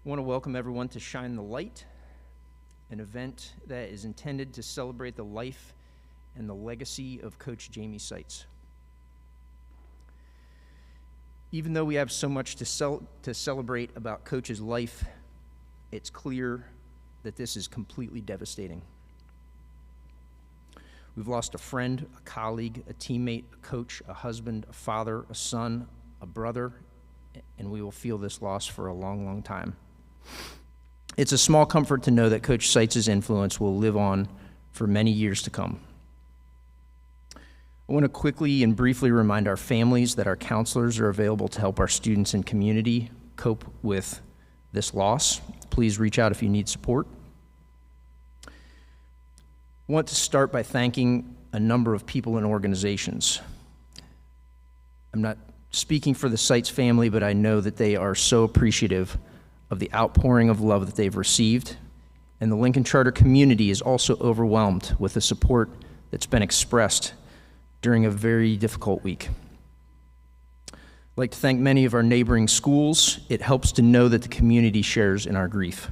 I want to welcome everyone to Shine the Light, an event that is intended to celebrate the life and the legacy of Coach Jamie Seitz. Even though we have so much to celebrate about Coach's life, it's clear that this is completely devastating. We've lost a friend, a colleague, a teammate, a coach, a husband, a father, a son, a brother, and we will feel this loss for a long, long time. It's a small comfort to know that Coach Seitz's influence will live on for many years to come. I want to quickly and briefly remind our families that our counselors are available to help our students and community cope with this loss. Please reach out if you need support. I want to start by thanking a number of people and organizations. I'm not speaking for the Seitz family, but I know that they are so appreciative of the outpouring of love that they've received, and the Lincoln Charter community is also overwhelmed with the support that's been expressed during a very difficult week. I'd like to thank many of our neighboring schools. It helps to know that the community shares in our grief.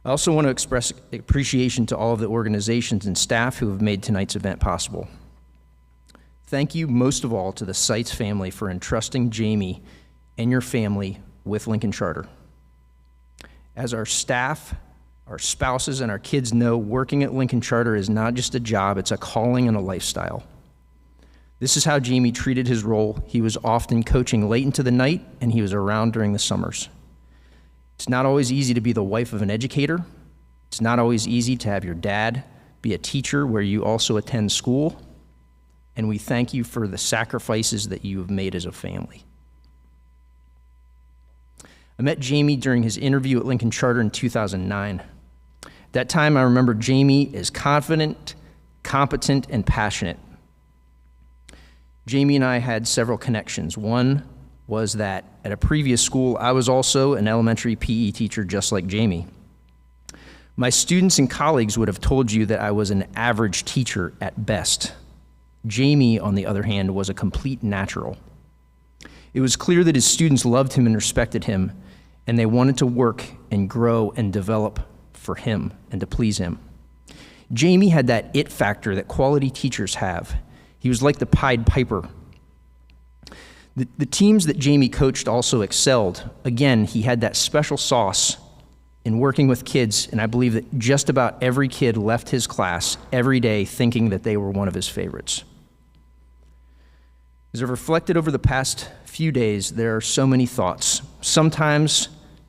I also want to express appreciation to all of the organizations and staff who have made tonight's event possible. Thank you most of all to the Seitz family for entrusting Jamie and your family with Lincoln Charter. As our staff, our spouses, and our kids know, working at Lincoln Charter is not just a job, it's a calling and a lifestyle. This is how Jamie treated his role. He was often coaching late into the night, and he was around during the summers. It's not always easy to be the wife of an educator. It's not always easy to have your dad be a teacher where you also attend school. And we thank you for the sacrifices that you have made as a family. I met Jamie during his interview at Lincoln Charter in 2009. At that time, I remember Jamie as confident, competent, and passionate. Jamie and I had several connections. One was that at a previous school, I was also an elementary PE teacher just like Jamie. My students and colleagues would have told you that I was an average teacher at best. Jamie, on the other hand, was a complete natural. It was clear that his students loved him and respected him, and they wanted to work and grow and develop for him and to please him. Jamie had that it factor that quality teachers have. He was like the Pied Piper. The teams that Jamie coached also excelled. Again, he had that special sauce in working with kids, and I believe that just about every kid left his class every day thinking that they were one of his favorites. As I've reflected over the past few days, there are so many thoughts. Sometimes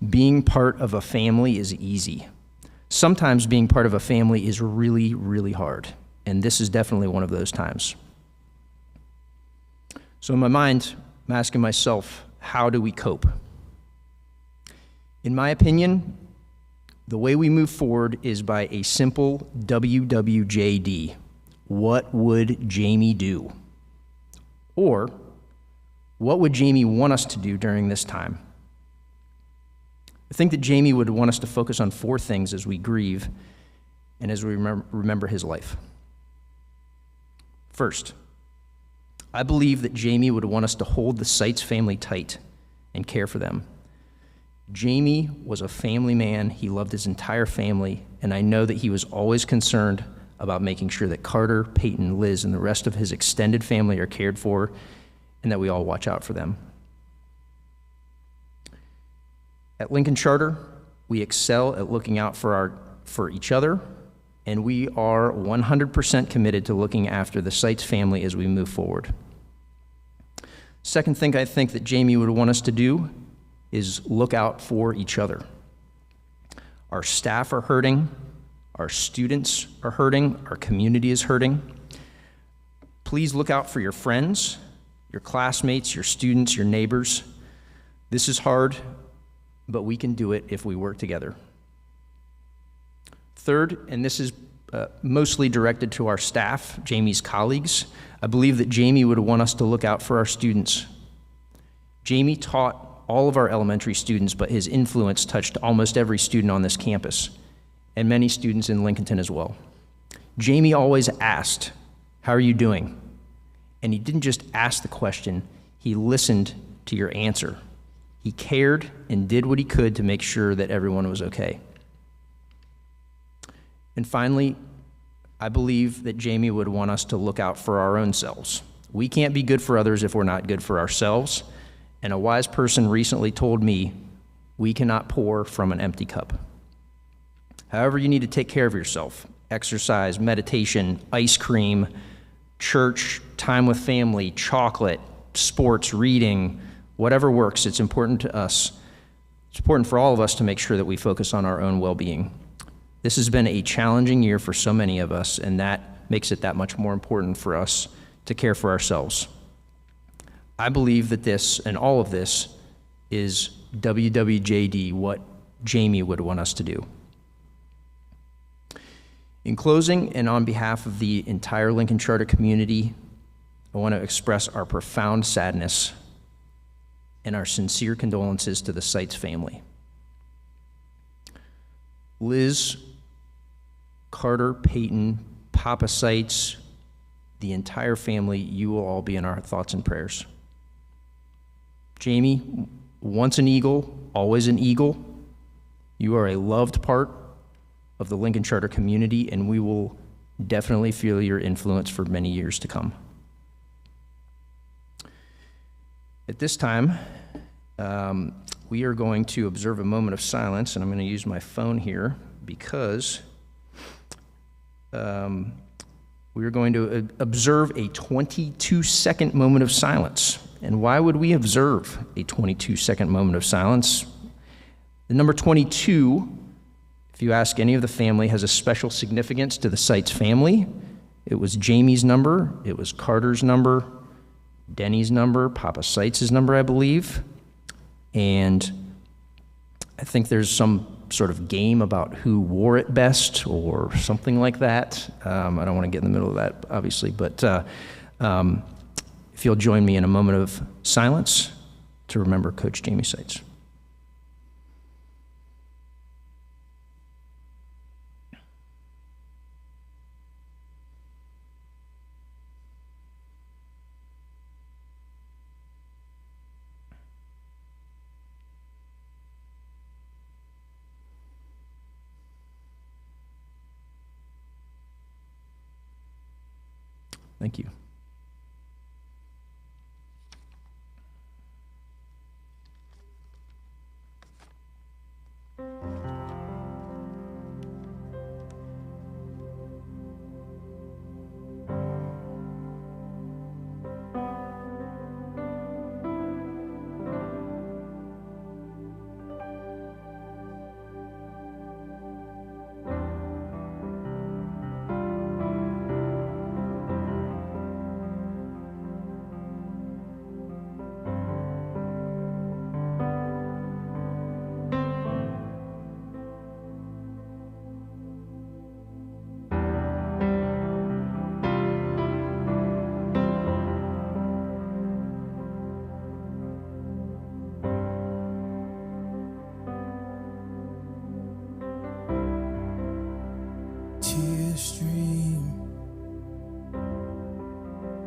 being part of a family is easy. Sometimes being part of a family is really, really hard. And this is definitely one of those times. So in my mind, I'm asking myself, how do we cope? In my opinion, the way we move forward is by a simple WWJD. What would Jamie do? Or, what would Jamie want us to do during this time? I think that Jamie would want us to focus on 4 things as we grieve and as we remember his life. First, I believe that Jamie would want us to hold the Seitz family tight and care for them. Jamie was a family man. He loved his entire family, and I know that he was always concerned about making sure that Carter, Peyton, Liz, and the rest of his extended family are cared for and that we all watch out for them. At Lincoln Charter, we excel at looking out for each other, and we are 100% committed to looking after the Seitz family as we move forward. Second thing I think that Jamie would want us to do is look out for each other. Our staff are hurting. Our students are hurting. Our community is hurting. Please look out for your friends, your classmates, your students, your neighbors. This is hard, but we can do it if we work together. Third, and this is mostly directed to our staff, Jamie's colleagues, I believe that Jamie would want us to look out for our students. Jamie taught all of our elementary students, but his influence touched almost every student on this campus, and many students in Lincolnton as well. Jamie always asked, "How are you doing?" And he didn't just ask the question, he listened to your answer. He cared and did what he could to make sure that everyone was okay. And finally, I believe that Jamie would want us to look out for our own selves. We can't be good for others if we're not good for ourselves. And a wise person recently told me, we cannot pour from an empty cup. However, you need to take care of yourself. Exercise, meditation, ice cream, church, time with family, chocolate, sports, reading, whatever works. It's important to us. It's important for all of us to make sure that we focus on our own well-being. This has been a challenging year for so many of us, and that makes it that much more important for us to care for ourselves. I believe that this and all of this is WWJD, what Jamie would want us to do. In closing, and on behalf of the entire Lincoln Charter community, I want to express our profound sadness and our sincere condolences to the Seitz family. Liz, Carter, Peyton, Papa Seitz, the entire family, you will all be in our thoughts and prayers. Jamie, once an eagle, always an eagle. You are a loved part of the Lincoln Charter community, and we will definitely feel your influence for many years to come. At this time, we are going to observe a moment of silence, and I'm going to use my phone here because we are going to observe a 22-second moment of silence. And why would we observe a 22-second moment of silence? The number 22, if you ask any of the family, has a special significance to the Seitz family. It was Jamie's number, it was Carter's number, Denny's number, Papa Seitz's number, I believe. And I think there's some sort of game about who wore it best or something like that. I don't want to get in the middle of that, obviously, but if you'll join me in a moment of silence to remember Coach Jamie Seitz. Thank you. Stream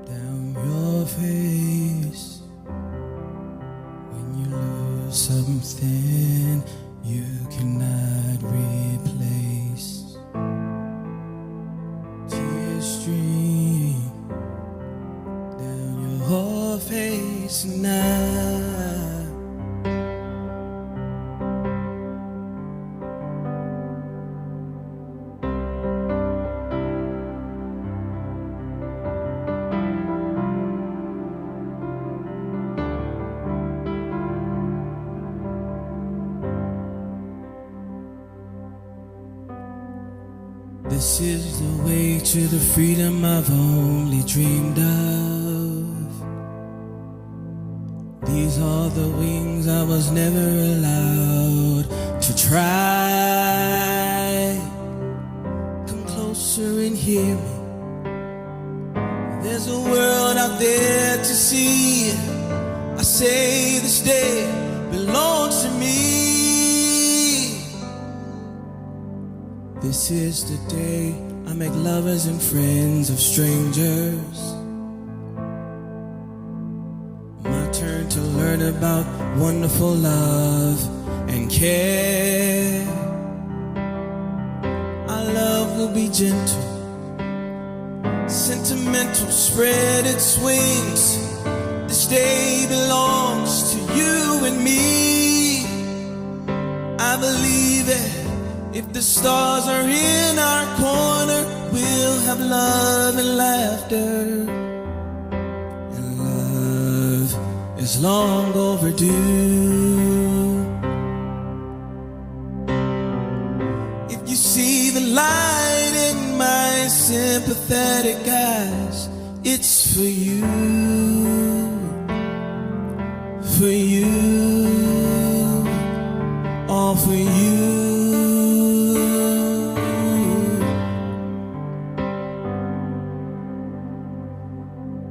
down your face when you lose something you cannot replace. Tears stream down your face now. This is the way to the freedom I've only dreamed of. These are the wings I was never allowed to try. Come closer and hear me. There's a world out there to see. I say this day belongs to me. This is the day I make lovers and friends of strangers. My turn to learn about wonderful love and care. Our love will be gentle, sentimental, spread its wings. This day belongs to you and me. I believe that if the stars are in our corner, we'll have love and laughter. And love is long overdue. If you see the light in my sympathetic eyes, it's for you, all for you.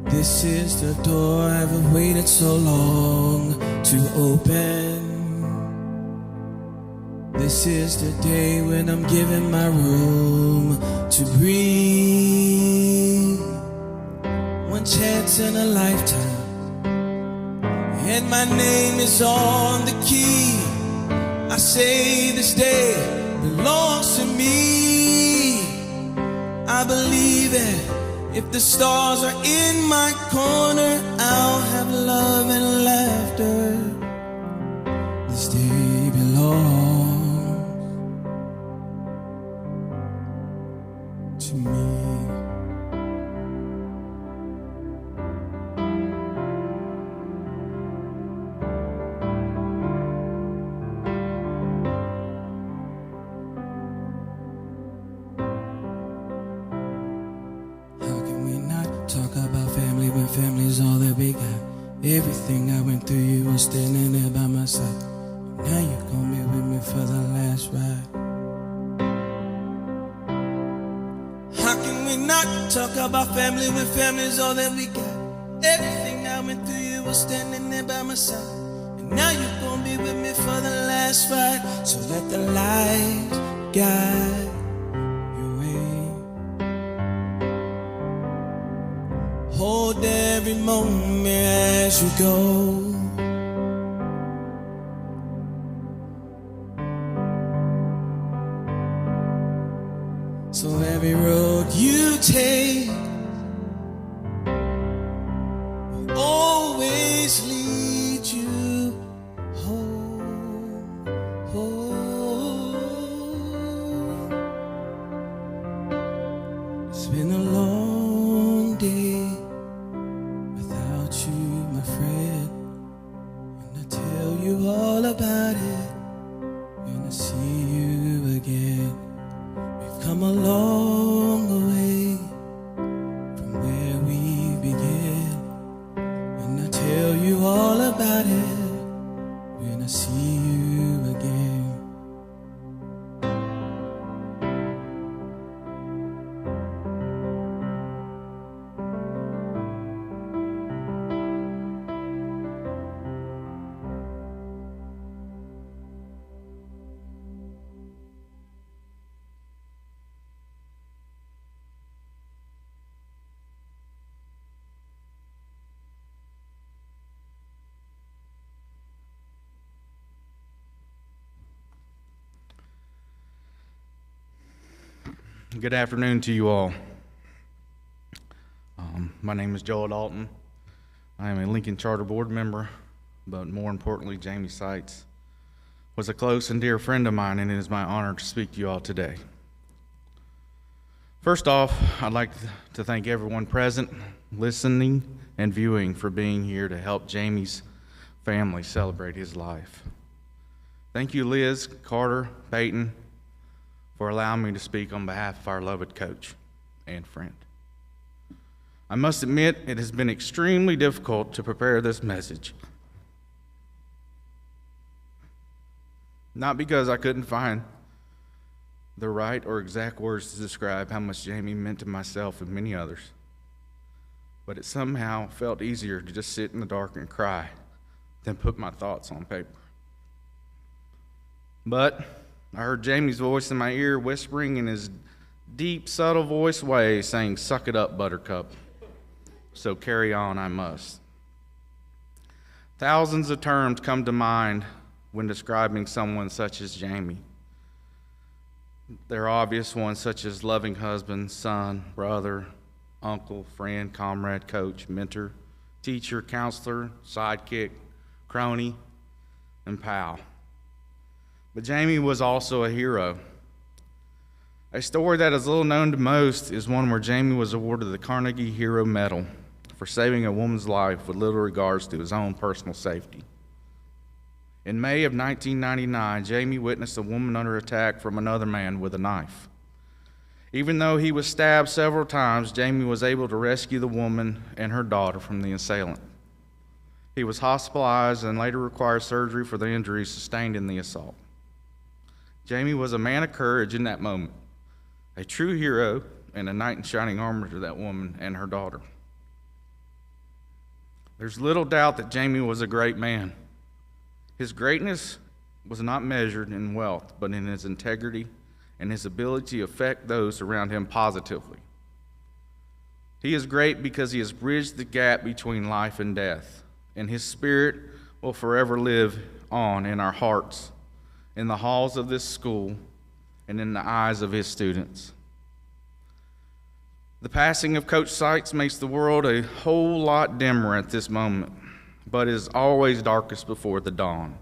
This is the door I've waited so long to open. This is the day when I'm given my room to breathe. One chance in a lifetime, and my name is on the key. I say this day belongs to me. I believe that if the stars are in my corner, I'll have love and laughter. This day belongs to me. Talk about family when family's all that we got. Everything I went through, you were standing there by my side. Now you're gonna be with me for the last ride. How can we not talk about family when family's all that we got? Everything I went through, you were standing there by my side. And now you're gonna be with me for the last ride. So let the light guide. Hold every moment as you go. So every road you take will always lead you home, home. It's been a long day my friend, and I tell you all about it when I see you again. We've come a long way from where we began, and I tell you all about it when I see you again. Good afternoon to you all. My name is Joel Dalton. I am a Lincoln Charter Board member, but more importantly, Jamie Seitz was a close and dear friend of mine, and it is my honor to speak to you all today. First off, I'd like to thank everyone present, listening, and viewing for being here to help Jamie's family celebrate his life. Thank you, Liz, Carter, Peyton, for allowing me to speak on behalf of our beloved coach and friend. I must admit, it has been extremely difficult to prepare this message. Not because I couldn't find the right or exact words to describe how much Jamie meant to myself and many others, but it somehow felt easier to just sit in the dark and cry than put my thoughts on paper. But I heard Jamie's voice in my ear whispering in his deep, subtle voice way, saying, "Suck it up, Buttercup." So carry on I must. Thousands of terms come to mind when describing someone such as Jamie. There are obvious ones such as loving husband, son, brother, uncle, friend, comrade, coach, mentor, teacher, counselor, sidekick, crony, and pal. But Jamie was also a hero. A story that is little known to most is one where Jamie was awarded the Carnegie Hero Medal for saving a woman's life with little regards to his own personal safety. In May of 1999, Jamie witnessed a woman under attack from another man with a knife. Even though he was stabbed several times, Jamie was able to rescue the woman and her daughter from the assailant. He was hospitalized and later required surgery for the injuries sustained in the assault. Jamie was a man of courage in that moment, a true hero and a knight in shining armor to that woman and her daughter. There's little doubt that Jamie was a great man. His greatness was not measured in wealth, but in his integrity and his ability to affect those around him positively. He is great because he has bridged the gap between life and death, and his spirit will forever live on in our hearts, in the halls of this school, and in the eyes of his students. The passing of Coach Seitz makes the world a whole lot dimmer at this moment, but is always darkest before the dawn.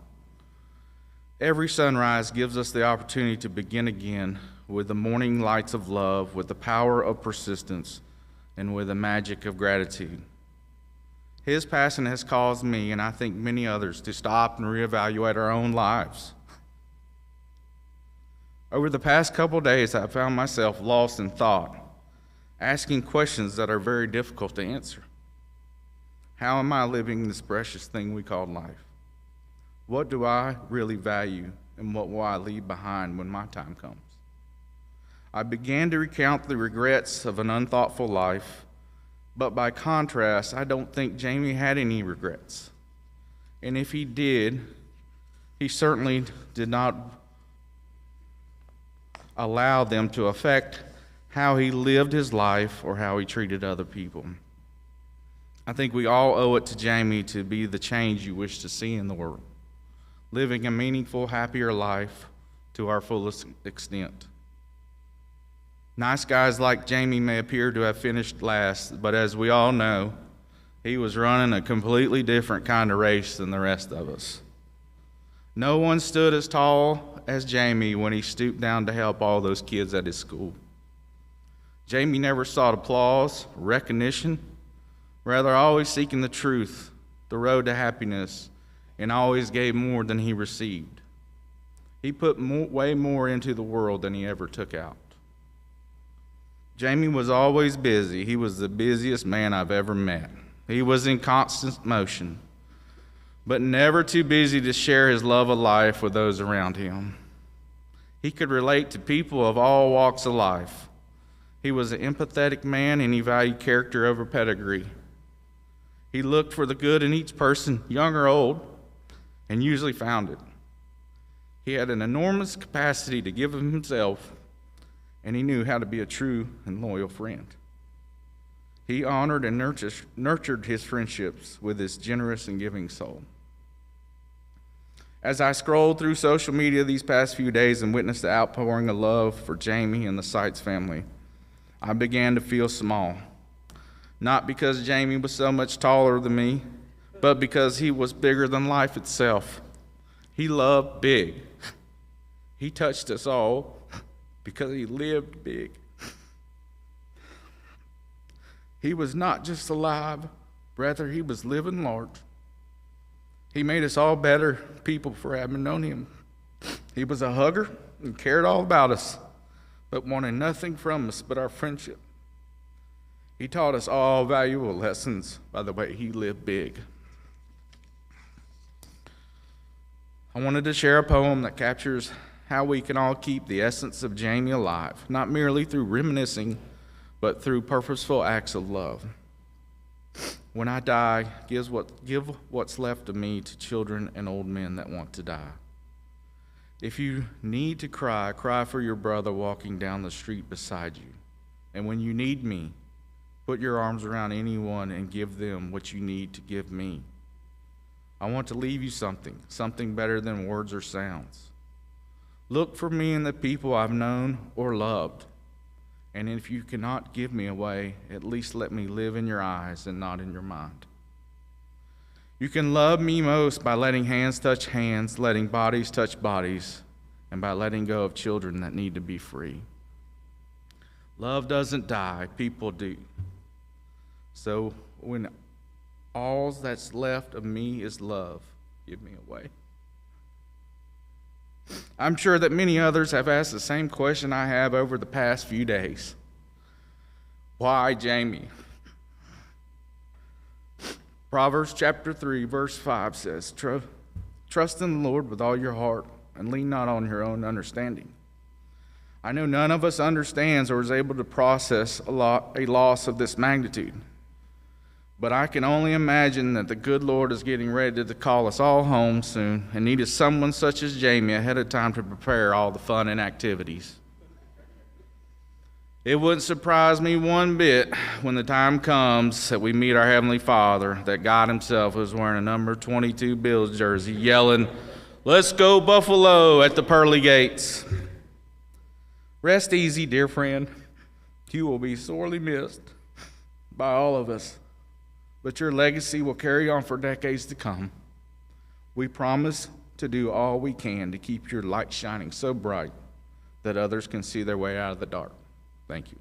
Every sunrise gives us the opportunity to begin again with the morning lights of love, with the power of persistence, and with the magic of gratitude. His passing has caused me, and I think many others, to stop and reevaluate our own lives. Over the past couple days, I found myself lost in thought, asking questions that are very difficult to answer. How am I living this precious thing we call life? What do I really value, and what will I leave behind when my time comes? I began to recount the regrets of an unthoughtful life, but by contrast, I don't think Jamie had any regrets. And if he did, he certainly did not allow them to affect how he lived his life or how he treated other people. I think we all owe it to Jamie to be the change you wish to see in the world, living a meaningful, happier life to our fullest extent. Nice guys like Jamie may appear to have finished last, but as we all know, he was running a completely different kind of race than the rest of us. No one stood as tall as Jamie when he stooped down to help all those kids at his school. Jamie never sought applause, recognition, rather always seeking the truth, the road to happiness, and always gave more than he received. He put way more into the world than he ever took out. Jamie was always busy. He was the busiest man I've ever met. He was in constant motion, but never too busy to share his love of life with those around him. He could relate to people of all walks of life. He was an empathetic man, and he valued character over pedigree. He looked for the good in each person, young or old, and usually found it. He had an enormous capacity to give of himself, and he knew how to be a true and loyal friend. He honored and nurtured his friendships with his generous and giving soul. As I scrolled through social media these past few days and witnessed the outpouring of love for Jamie and the Seitz family, I began to feel small. Not because Jamie was so much taller than me, but because he was bigger than life itself. He loved big. He touched us all because he lived big. He was not just alive, rather he was living large. He made us all better people for having known him. He was a hugger and cared all about us, but wanted nothing from us but our friendship. He taught us all valuable lessons by the way he lived big. I wanted to share a poem that captures how we can all keep the essence of Jamie alive, not merely through reminiscing, but through purposeful acts of love. When I die, give what's left of me to children and old men that want to die. If you need to cry, cry for your brother walking down the street beside you. And when you need me, put your arms around anyone and give them what you need to give me. I want to leave you something better than words or sounds. Look for me in the people I've known or loved. And if you cannot give me away, at least let me live in your eyes and not in your mind. You can love me most by letting hands touch hands, letting bodies touch bodies, and by letting go of children that need to be free. Love doesn't die, people do. So when all that's left of me is love, give me away. I'm sure that many others have asked the same question I have over the past few days. Why, Jamie? Proverbs chapter 3, verse 5 says, Trust in the Lord with all your heart and lean not on your own understanding. I know none of us understands or is able to process a loss of this magnitude. But I can only imagine that the good Lord is getting ready to call us all home soon and needed someone such as Jamie ahead of time to prepare all the fun and activities. It wouldn't surprise me one bit when the time comes that we meet our Heavenly Father, that God Himself is wearing a number 22 Bills jersey, yelling, "Let's go Buffalo," at the pearly gates. Rest easy, dear friend. You will be sorely missed by all of us, but your legacy will carry on for decades to come. We promise to do all we can to keep your light shining so bright that others can see their way out of the dark. Thank you.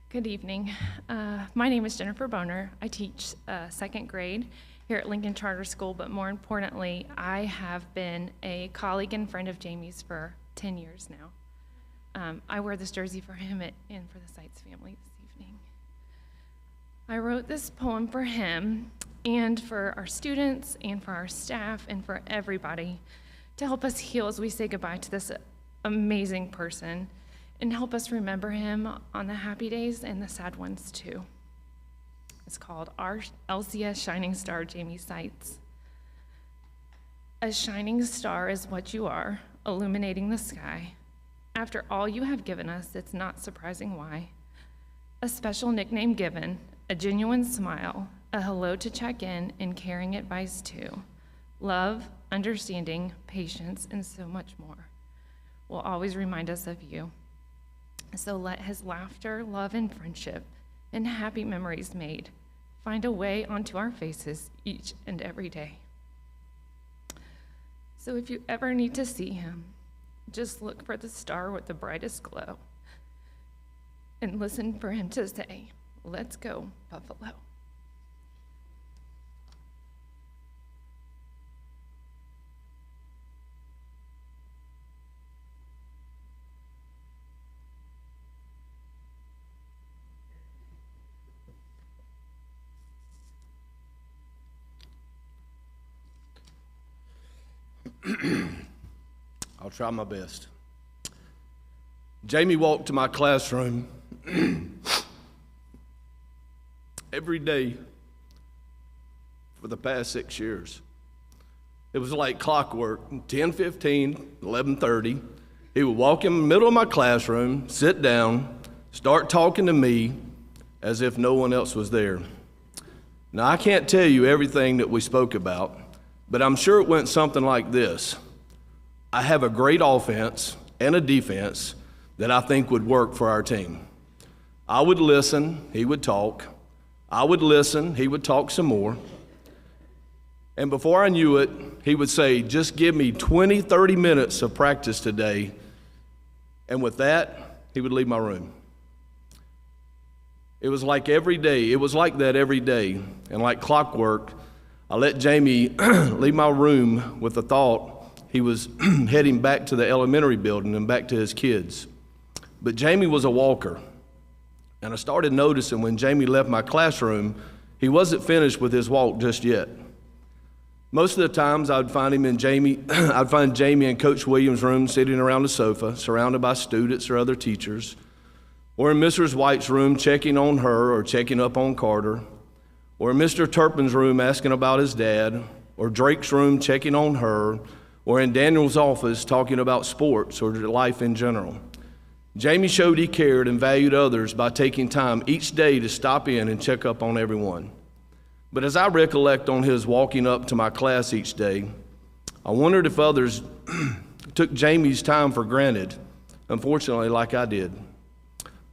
Good evening. My name is Jennifer Boner. I teach second grade here at Lincoln Charter School, but more importantly, I have been a colleague and friend of Jamie's for 10 years now. I wear this jersey for him and for the Seitz family this evening. I wrote this poem for him and for our students and for our staff and for everybody to help us heal as we say goodbye to this amazing person and help us remember him on the happy days and the sad ones too. It's called Our LCS Shining Star, Jamie Seitz. A shining star is what you are, illuminating the sky. After all you have given us, it's not surprising why. A special nickname given, a genuine smile, a hello to check in, and caring advice too. Love, understanding, patience, and so much more will always remind us of you. So let his laughter, love, and friendship, and happy memories made find a way onto our faces each and every day. So if you ever need to see him, just look for the star with the brightest glow and listen for him to say, "Let's go, Buffalo." I'll try my best. Jamie walked to my classroom every day for the past 6 years. It was like clockwork, 10:15, 11:30. He would walk in the middle of my classroom, sit down, start talking to me as if no one else was there. Now, I can't tell you everything that we spoke about, but I'm sure it went something like this. I have a great offense and a defense that I think would work for our team. I would listen, he would talk. I would listen, he would talk some more. And before I knew it, he would say, "Just give me 20, 30 minutes of practice today." And with that, he would leave my room. It was like every day. It was like that every day. And like clockwork, I let Jamie leave my room with the thought he was heading back to the elementary building and back to his kids. But Jamie was a walker. And I started noticing when Jamie left my classroom, he wasn't finished with his walk just yet. Most of the times I'd find Jamie in Coach Williams' room sitting around the sofa, surrounded by students or other teachers, or in Mrs. White's room checking on her or checking up on Carter, or in Mr. Turpin's room asking about his dad, or Drake's room checking on her, or in Daniel's office talking about sports or life in general. Jamie showed he cared and valued others by taking time each day to stop in and check up on everyone. But as I recollect on his walking up to my class each day, I wondered if others took Jamie's time for granted, unfortunately, like I did.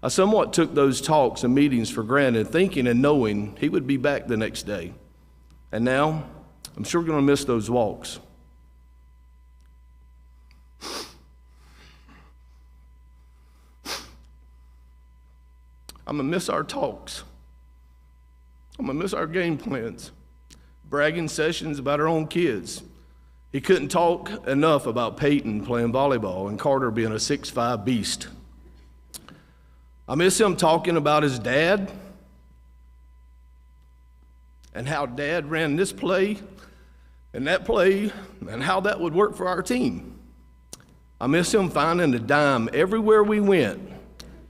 I somewhat took those talks and meetings for granted, thinking and knowing he would be back the next day. And now, I'm sure going to miss those walks. I'm going to miss our talks. I'm going to miss our game plans, bragging sessions about our own kids. He couldn't talk enough about Peyton playing volleyball and Carter being a 6'5" beast. I miss him talking about his dad and how dad ran this play and that play and how that would work for our team. I miss him finding a dime everywhere we went,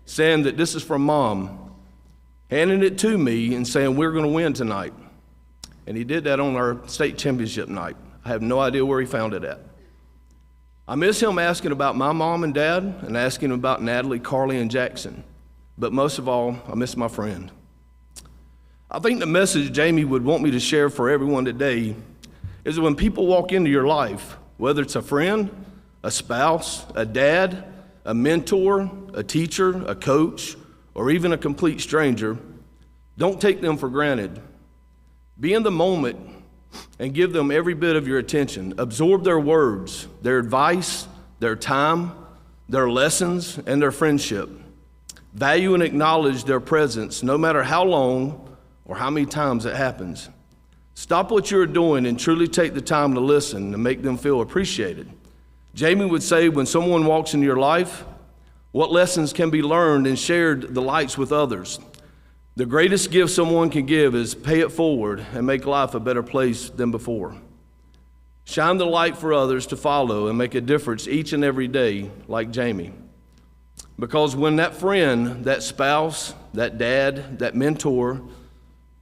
saying that this is from Mom, handing it to me and saying we're going to win tonight. And he did that on our state championship night. I have no idea where he found it at. I miss him asking about my mom and dad and asking about Natalie, Carly, and Jackson. But most of all, I miss my friend. I think the message Jamie would want me to share for everyone today is that when people walk into your life, whether it's a friend, a spouse, a dad, a mentor, a teacher, a coach, or even a complete stranger, don't take them for granted. Be in the moment and give them every bit of your attention. Absorb their words, their advice, their time, their lessons, and their friendship. Value and acknowledge their presence, no matter how long or how many times it happens. Stop what you're doing and truly take the time to listen and make them feel appreciated. Jamie would say, when someone walks into your life, what lessons can be learned and shared the lights with others? The greatest gift someone can give is pay it forward and make life a better place than before. Shine the light for others to follow and make a difference each and every day, like Jamie. Because when that friend, that spouse, that dad, that mentor,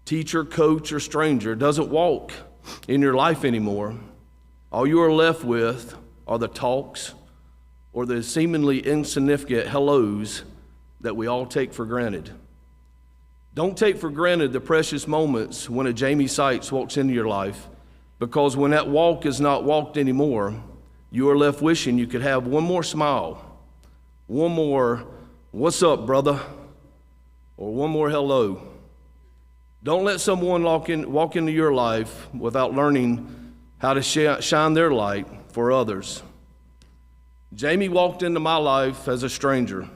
teacher, coach, or stranger doesn't walk in your life anymore, all you are left with are the talks or the seemingly insignificant hellos that we all take for granted. Don't take for granted the precious moments when a Jamie Seitz walks into your life, because when that walk is not walked anymore, you are left wishing you could have one more smile, one more, "What's up, brother?" or one more hello. Don't let someone walk into your life without learning how to shine their light for others. Jamie walked into my life as a stranger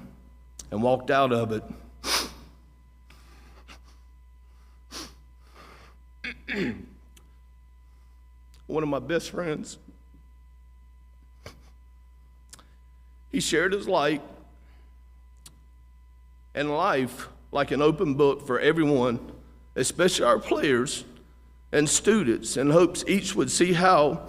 and walked out of it one of my best friends. He shared his light and life like an open book for everyone, especially our players and students, in hopes each would see how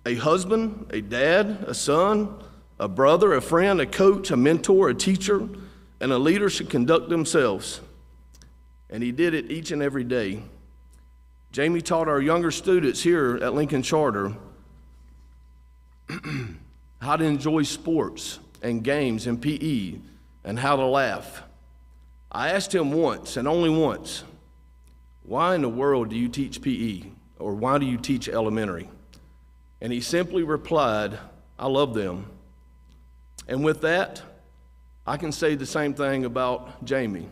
a husband, a dad, a son, a brother, a friend, a coach, a mentor, a teacher, and a leader should conduct themselves. And he did it each and every day. Jamie taught our younger students here at Lincoln Charter how to enjoy sports and games and PE and how to laugh. I asked him once, and only once, why in the world do you teach PE, or why do you teach elementary? And he simply replied, I love them. And with that, I can say the same thing about Jamie.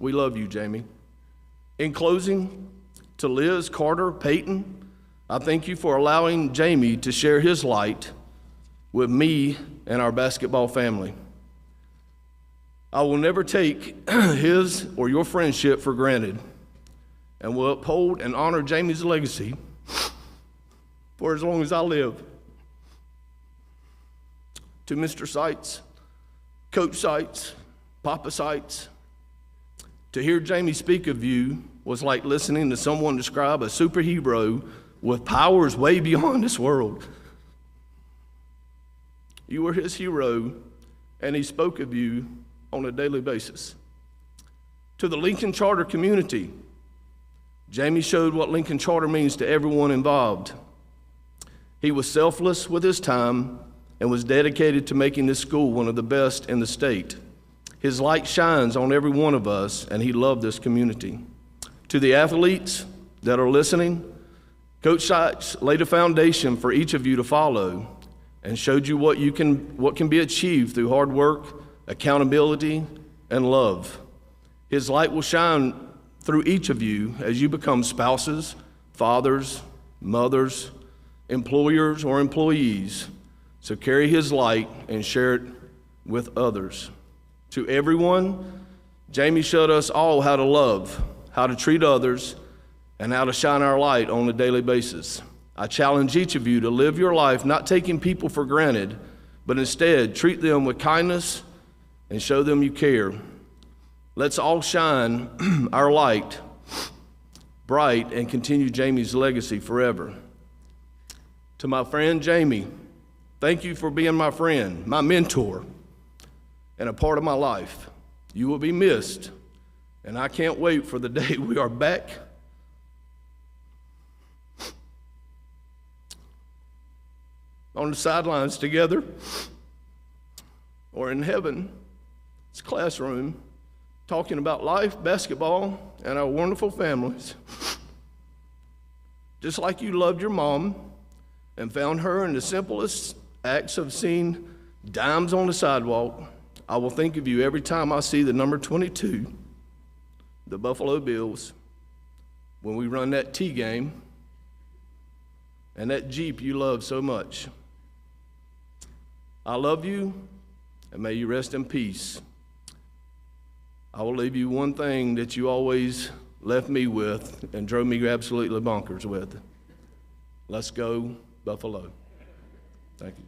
We love you, Jamie. In closing, to Liz, Carter, Peyton, I thank you for allowing Jamie to share his light with me and our basketball family. I will never take his or your friendship for granted, and will uphold and honor Jamie's legacy for as long as I live. To Mr. Seitz, Coach Seitz, Papa Seitz, to hear Jamie speak of you was like listening to someone describe a superhero with powers way beyond this world. You were his hero, and he spoke of you on a daily basis. To the Lincoln Charter community, Jamie showed what Lincoln Charter means to everyone involved. He was selfless with his time and was dedicated to making this school one of the best in the state. His light shines on every one of us, and he loved this community. To the athletes that are listening, Coach Seitz laid a foundation for each of you to follow and showed you what can be achieved through hard work, accountability, and love. His light will shine through each of you as you become spouses, fathers, mothers, employers, or employees. So carry his light and share it with others. To everyone, Jamie showed us all how to love, how to treat others, and how to shine our light on a daily basis. I challenge each of you to live your life not taking people for granted, but instead treat them with kindness and show them you care. Let's all shine our light bright and continue Jamie's legacy forever. To my friend Jamie, thank you for being my friend, my mentor, and a part of my life. You will be missed, and I can't wait for the day we are back on the sidelines together, or in heaven, it's classroom, talking about life, basketball, and our wonderful families. Just like you loved your mom and found her in the simplest acts of seeing dimes on the sidewalk, I will think of you every time I see the number 22, the Buffalo Bills, when we run that T game, and that Jeep you love so much. I love you, and may you rest in peace. I will leave you one thing that you always left me with and drove me absolutely bonkers with. Let's go, Buffalo. Thank you.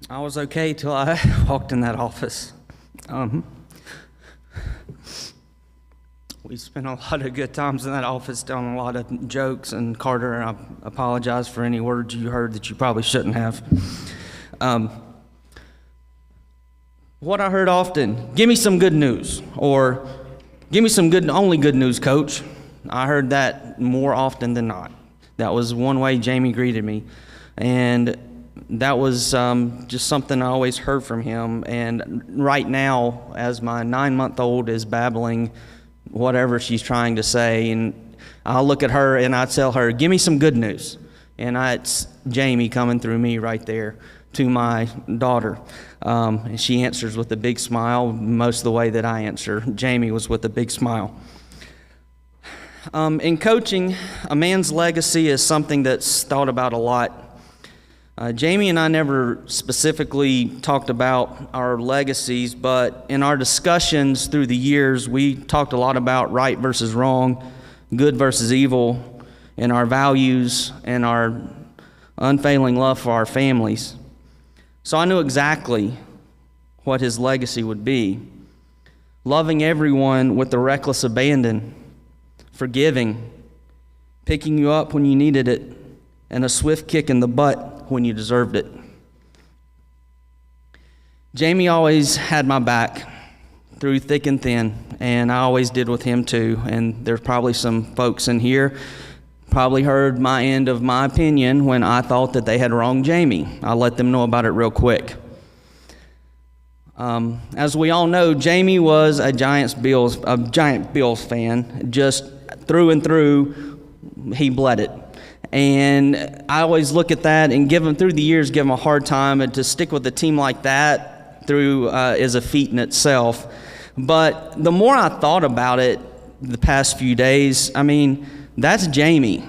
I was okay till I walked in that office. We spent a lot of good times in that office, telling a lot of jokes, and Carter, I apologize for any words you heard that you probably shouldn't have. What I heard often, give me some good news, or give me some only good news, coach. I heard that more often than not. That was one way Jamie greeted me, and that was just something I always heard from him. And right now, as my 9-month-old is babbling whatever she's trying to say, and I'll look at her and I tell her, give me some good news. And it's Jamie coming through me right there to my daughter. And she answers with a big smile, most of the way that I answer. Jamie was with a big smile. In coaching, a man's legacy is something that's thought about a lot. Jamie and I never specifically talked about our legacies, but in our discussions through the years, we talked a lot about right versus wrong, good versus evil, and our values and our unfailing love for our families. So I knew exactly what his legacy would be. Loving everyone with a reckless abandon, forgiving, picking you up when you needed it, and a swift kick in the butt when you deserved it. Jamie always had my back through thick and thin, and I always did with him too. And there's probably some folks in here probably heard my end of my opinion when I thought that they had wronged Jamie. I'll let them know about it real quick. As we all know, Jamie was a giant Bills fan. Just through and through, he bled it. And I always look at that and through the years, give him a hard time. And to stick with a team like that through is a feat in itself. But the more I thought about it the past few days, I mean, that's Jamie.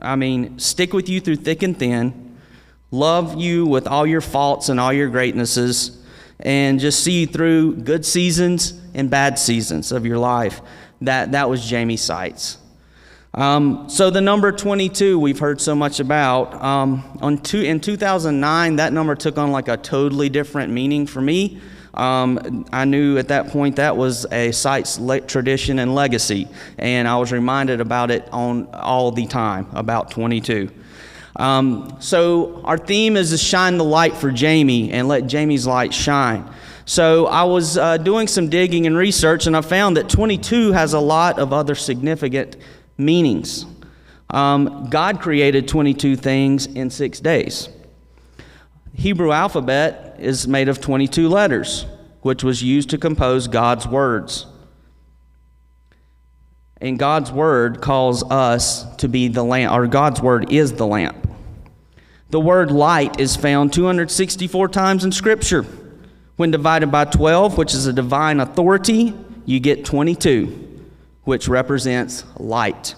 I mean, stick with you through thick and thin, love you with all your faults and all your greatnesses, and just see you through good seasons and bad seasons of your life. That was Jamie Seitz. So the number 22 we've heard so much about. In 2009, that number took on like a totally different meaning for me. I knew at that point that was a Seitz tradition and legacy, and I was reminded about it all the time, about 22. So our theme is to shine the light for Jamie and let Jamie's light shine. So I was doing some digging and research, and I found that 22 has a lot of other significant meanings. God created 22 things in 6 days. Hebrew alphabet is made of 22 letters, which was used to compose God's words. And God's word calls us to be the lamp, or God's word is the lamp. The word light is found 264 times in Scripture. When divided by 12, which is a divine authority, you get 22, which represents light.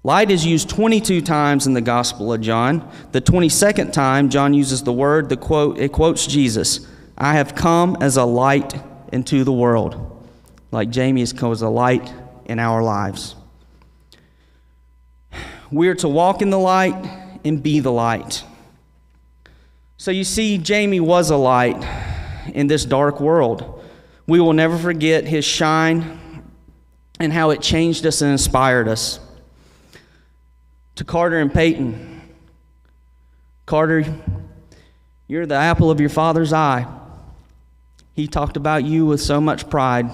Light is used 22 times in the Gospel of John. The 22nd time, John uses the word, it quotes Jesus, "I have come as a light into the world." Like Jamie has come as a light in our lives. We are to walk in the light and be the light. So you see, Jamie was a light in this dark world. We will never forget his shine and how it changed us and inspired us. To Carter and Peyton, Carter, you're the apple of your father's eye. He talked about you with so much pride.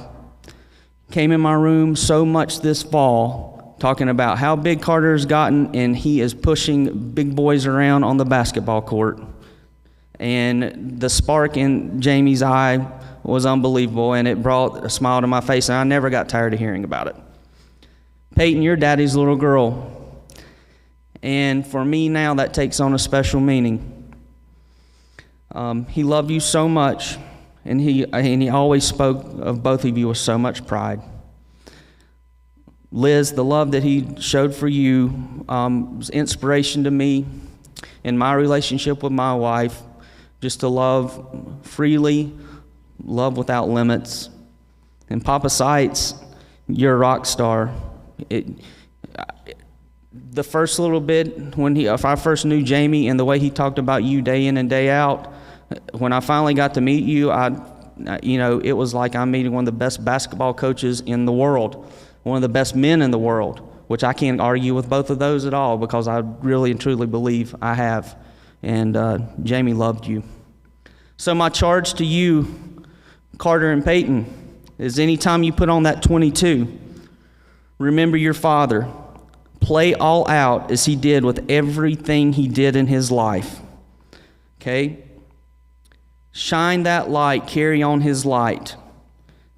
Came in my room so much this fall, talking about how big Carter has gotten, and he is pushing big boys around on the basketball court. And the spark in Jamie's eye was unbelievable, and it brought a smile to my face, and I never got tired of hearing about it. Peyton, you're Daddy's little girl. And for me now, that takes on a special meaning. He loved you so much, and he always spoke of both of you with so much pride. Liz, the love that he showed for you was inspiration to me in my relationship with my wife, just to love freely, love without limits. And Papa Seitz, you're a rock star. The first little bit, if I first knew Jamie and the way he talked about you day in and day out, when I finally got to meet you, it was like I'm meeting one of the best basketball coaches in the world, one of the best men in the world, which I can't argue with both of those at all because I really and truly believe I have. And Jamie loved you. So my charge to you, Carter and Peyton, is anytime you put on that 22, remember your father. Play all out as he did with everything he did in his life. Okay? Shine that light, carry on his light.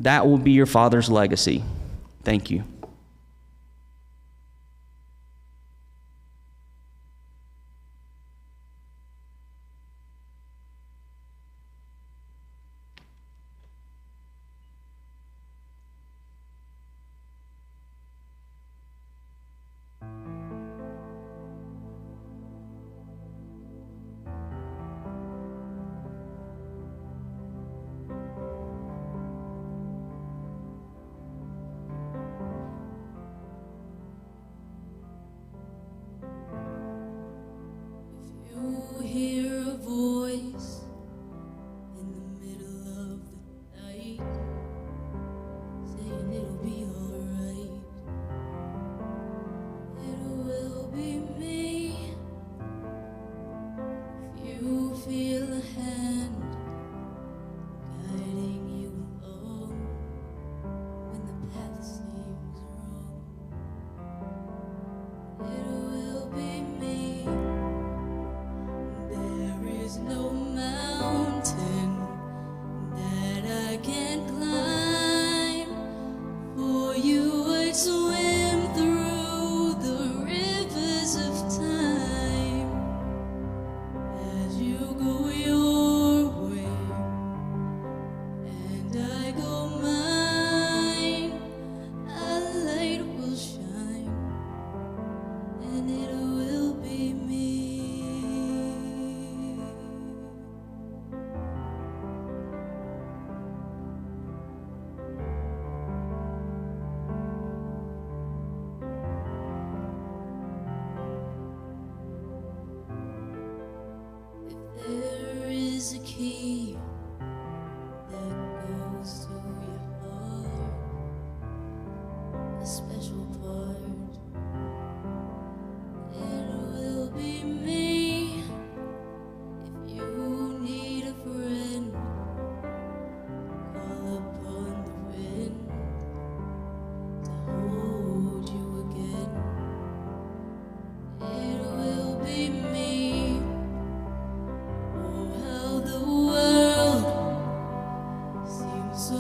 That will be your father's legacy. Thank you.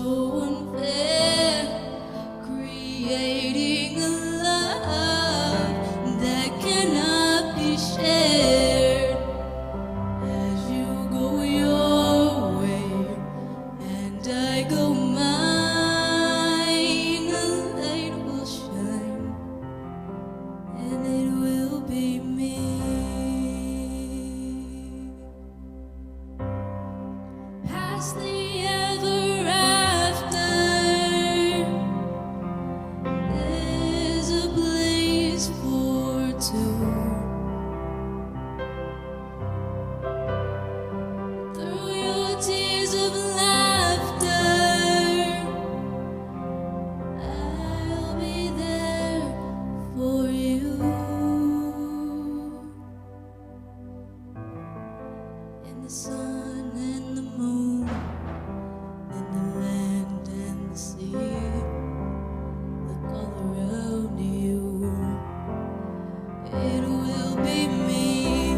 so unfair, creating a love that cannot be shared. As you go your way and I go mine, a light will shine and it will be me. Past the ever after, there's a place for two. Through your tears of laughter, I'll be there for you. In the sun and the moon, in the land and the sea, look all around you. It will be me.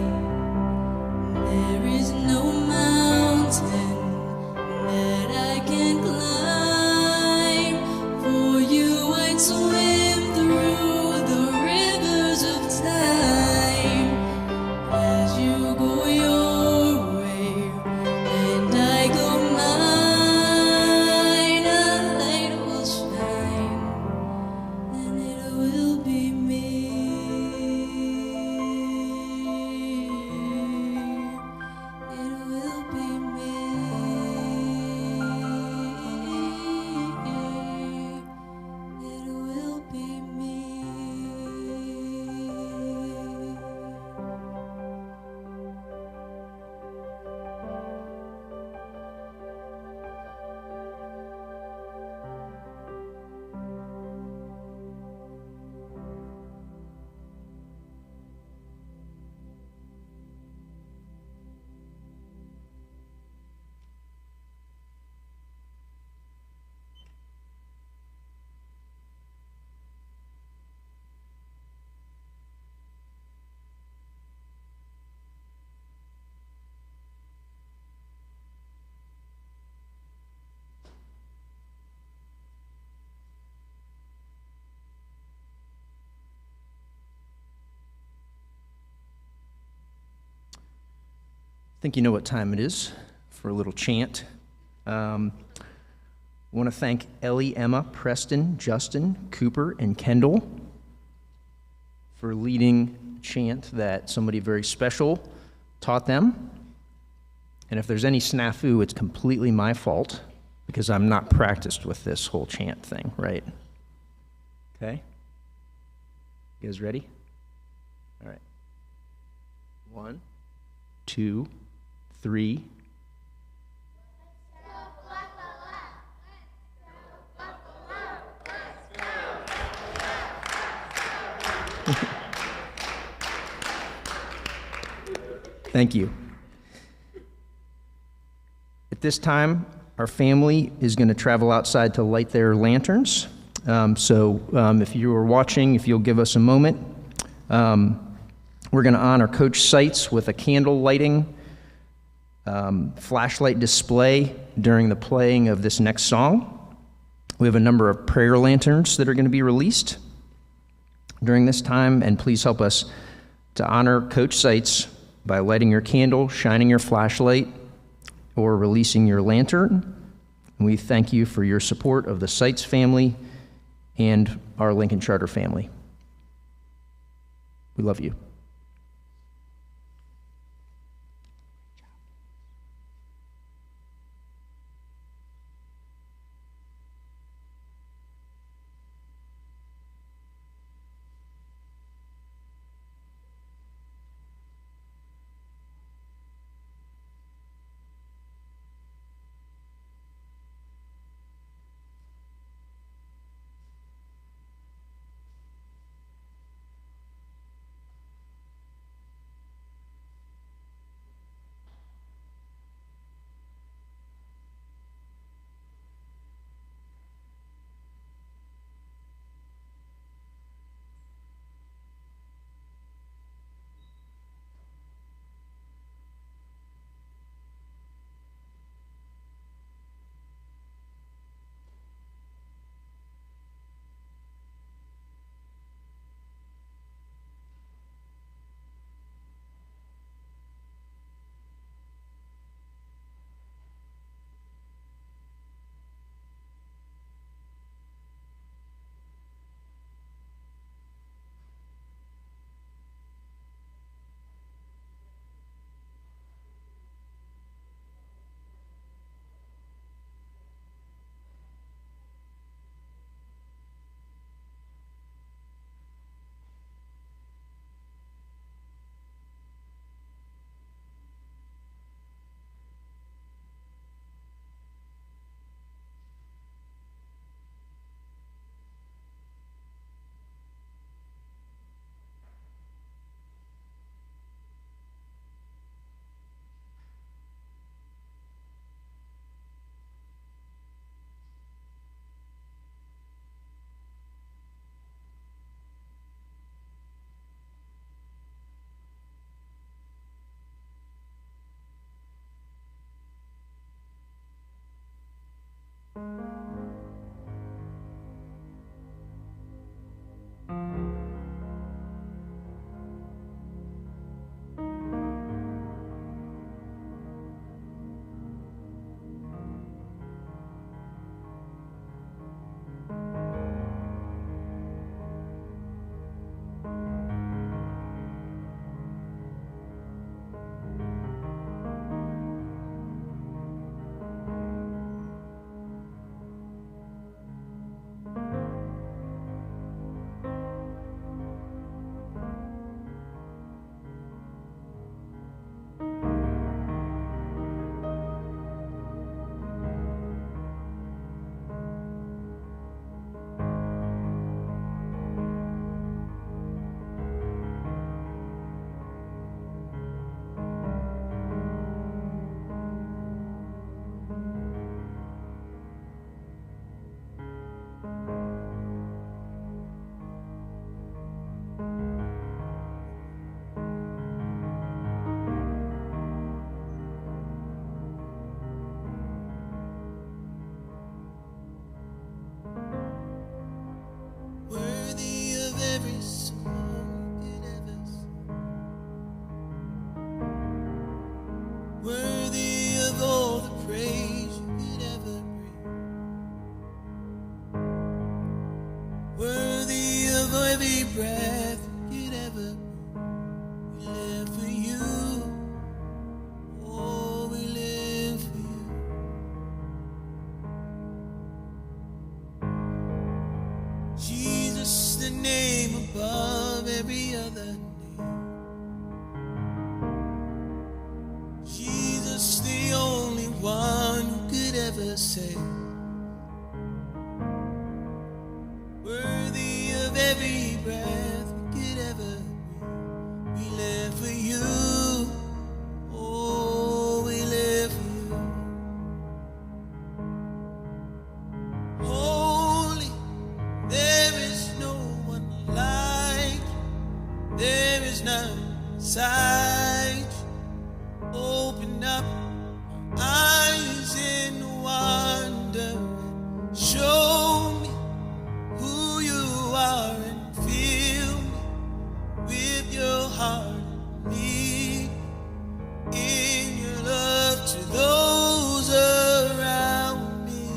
There is no mountain that I can climb. For you I'd swim through the rivers of time. As you go your way and I go mine, a light will shine and it will be me. It will be me. It will be me. I think you know what time it is for a little chant. I want to thank Ellie, Emma, Preston, Justin, Cooper, and Kendall for leading chant that somebody very special taught them. And if there's any snafu, it's completely my fault because I'm not practiced with this whole chant thing, right? Okay? You guys ready? All right. 1, 2, 3. Thank you. At this time, our family is going to travel outside to light their lanterns. If you are watching, if you'll give us a moment, we're going to honor Coach Seitz with a candle lighting flashlight display during the playing of this next song. We have a number of prayer lanterns that are going to be released during this time, and please help us to honor Coach Seitz by lighting your candle, shining your flashlight, or releasing your lantern. And we thank you for your support of the Seitz family and our Lincoln Charter family. We love you. every breath we could ever breathe. We live for you. Oh, we live for you. Jesus, the name above every other name. Jesus, the only one who could ever save. Worthy of every breath we could ever breathe. We live for you. Oh, we live for you. Holy, there is no one like you. There is none beside you. Open up eyes in wonder and show me who you are and fill me with your heart and lead in your love to those around me.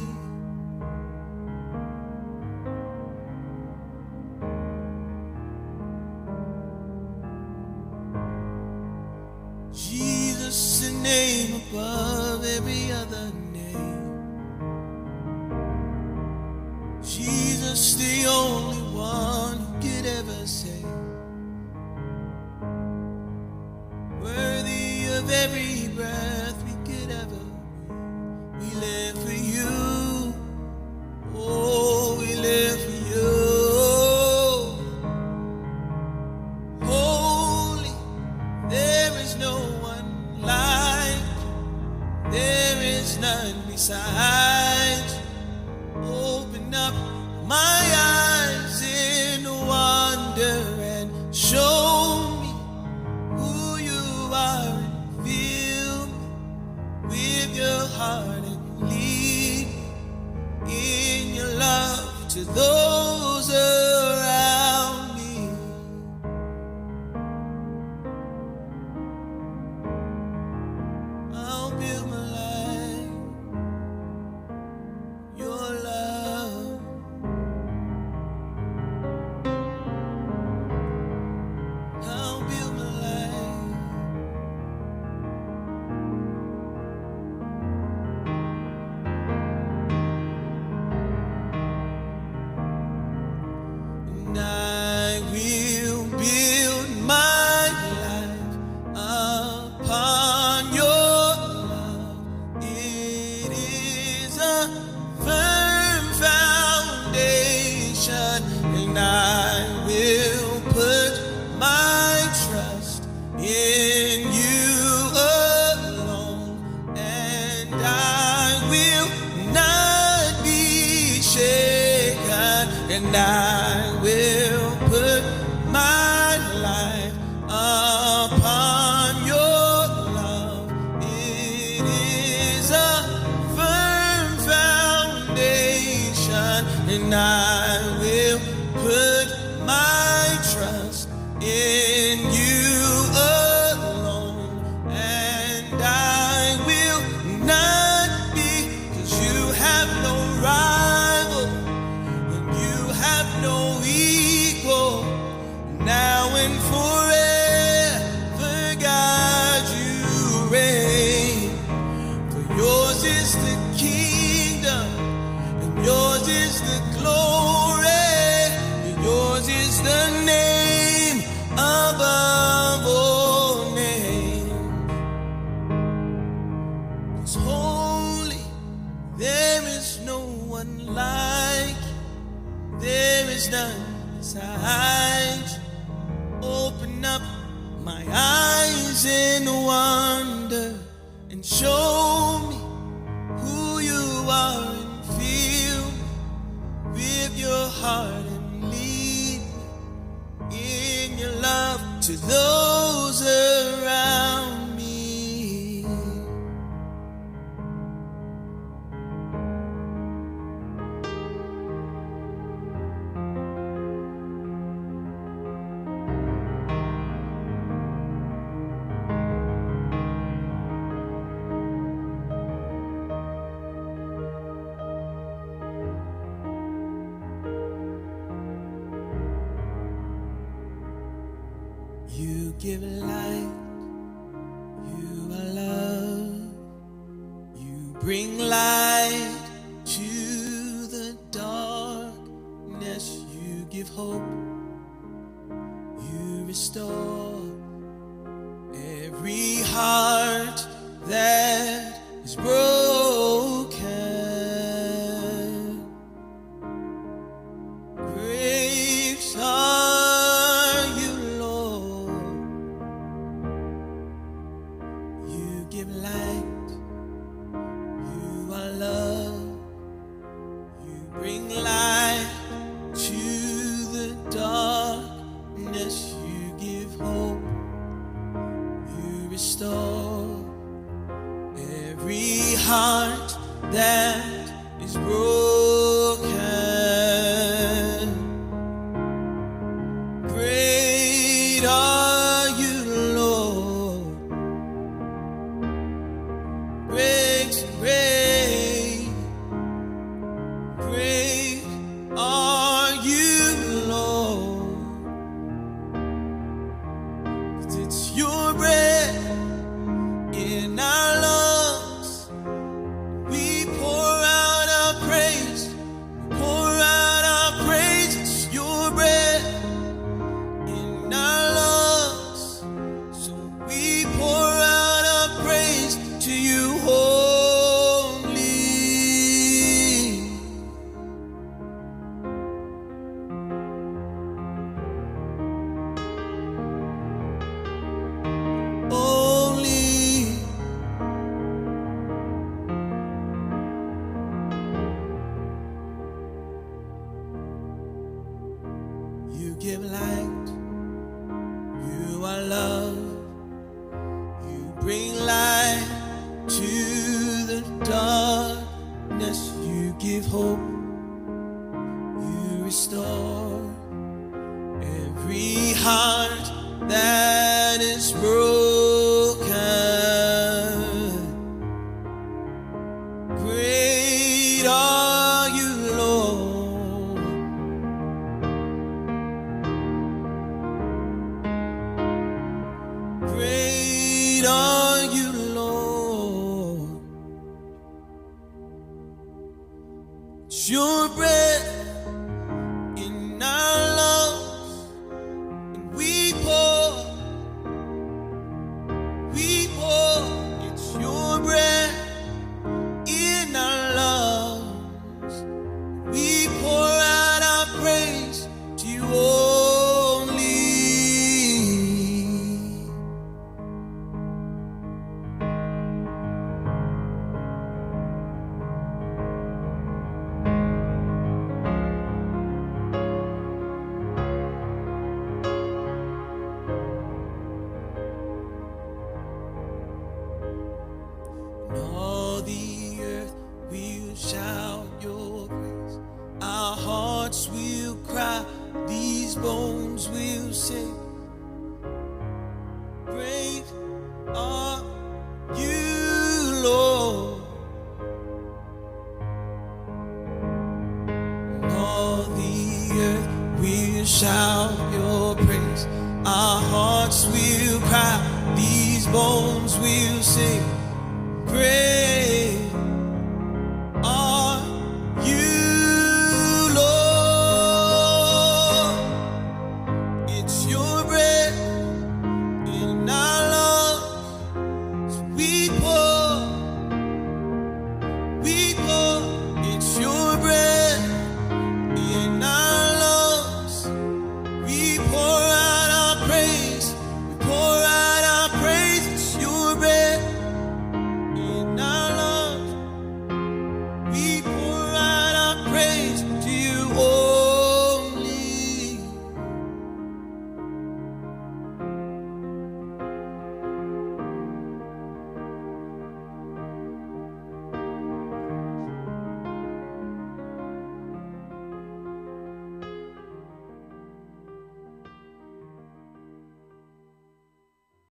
Jesus, the name above every other name. Jesus, the only one who could ever save. Worthy of every breath we could ever breathe. We live for you. Oh, we live for you. Holy, there is no one like you. There is none beside you. Open up my eyes in wonder and show me who you are and fill me with your heart and lead me in your love to those around me. I'll build my life, your love. I'll build my life. And I will build my life upon your love. It is a firm foundation, and I will put my trust in you alone, and I will not be shaken, and I will put my life upon your love. It is a firm foundation, and I will put my trust in you alone, and I will not be, 'cause you have no rival, and you have no equal. Now and forever, God, you reign. For yours is the kingdom, and yours is the glory, and yours is the name above all names. 'Cause holy, there is no one like you. There is none beside you. Open up my eyes in wonder and show me who you are and fill me with your heart and lead me in your love to those around me. give light, you are love. You bring light to the darkness, you give hope. You restore every heart that is broken. Great are you, Lord. You give light, you are love. You bring light to the darkness, you give hope. You restore every heart that is broken. Great are you, Lord. Great, great, great are you, Lord. 'Cause it's your breath in our lungs. We pour out our praise. We pour out our praise. It's your breath in our lungs. So we pour out our praise to you only. Only. You give light, you are love. You bring light to the darkness, you give hope. You restore every heart that is broken. Great are you, Lord. Great are you, Lord. It's your breath in our lungs, and we pour. It's your breath in our lungs. We pour out our praise to you only. And all the earth will shout your praise. Our hearts will cry, these bones will sing. Great are you, Lord. And all the earth will shout your praise. Our hearts will cry, these bones will sing. Great